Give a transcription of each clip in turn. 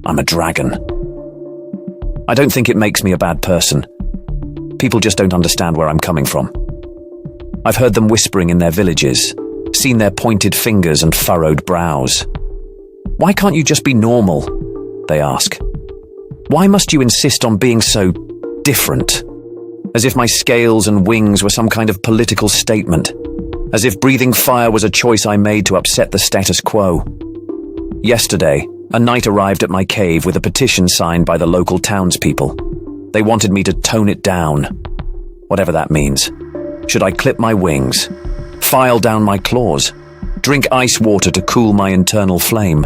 I'm a dragon. I don't think it makes me a bad person. People just don't understand where I'm coming from. I've heard them whispering in their villages, seen their pointed fingers and furrowed brows. Why can't you just be normal? They ask. Why must you insist on being so different? As if my scales and wings were some kind of political statement. As if breathing fire was a choice I made to upset the status quo. Yesterday, a knight arrived at my cave with a petition signed by the local townspeople. They wanted me to tone it down, whatever that means. Should I clip my wings, file down my claws, drink ice water to cool my internal flame?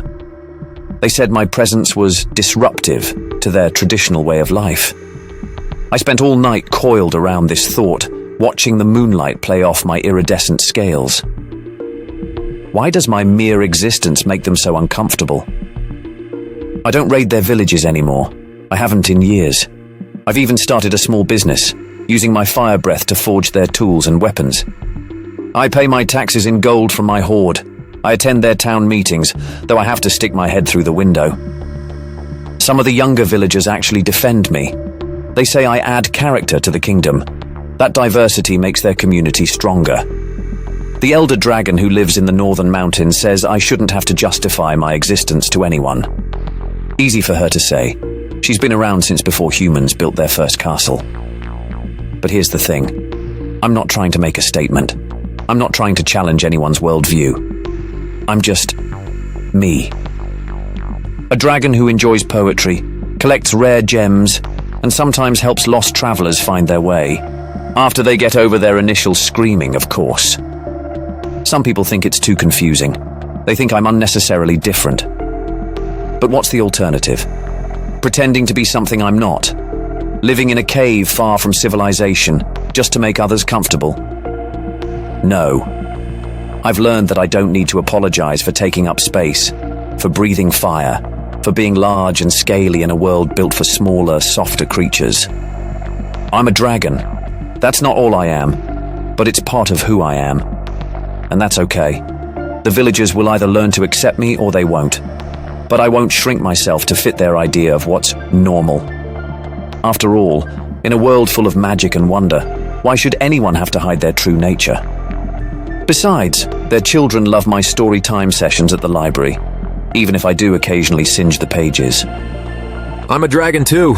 They said my presence was disruptive to their traditional way of life. I spent all night coiled around this thought, watching the moonlight play off my iridescent scales. Why does my mere existence make them so uncomfortable? I don't raid their villages anymore. I haven't in years. I've even started a small business, using my fire breath to forge their tools and weapons. I pay my taxes in gold from my hoard. I attend their town meetings, though I have to stick my head through the window. Some of the younger villagers actually defend me. They say I add character to the kingdom. That diversity makes their community stronger. The elder dragon who lives in the northern mountains says I shouldn't have to justify my existence to anyone. Easy for her to say. She's been around since before humans built their first castle. But here's the thing. I'm not trying to make a statement. I'm not trying to challenge anyone's worldview. I'm just me. A dragon who enjoys poetry, collects rare gems, and sometimes helps lost travelers find their way. After they get over their initial screaming, of course. Some people think it's too confusing. They think I'm unnecessarily different. But what's the alternative? Pretending to be something I'm not? Living in a cave far from civilization, just to make others comfortable? No. I've learned that I don't need to apologize for taking up space, for breathing fire, for being large and scaly in a world built for smaller, softer creatures. I'm a dragon. That's not all I am, but it's part of who I am. And that's okay. The villagers will either learn to accept me or they won't. But I won't shrink myself to fit their idea of what's normal. After all, in a world full of magic and wonder, why should anyone have to hide their true nature? Besides, their children love my story time sessions at the library, even if I do occasionally singe the pages. I'm a dragon too.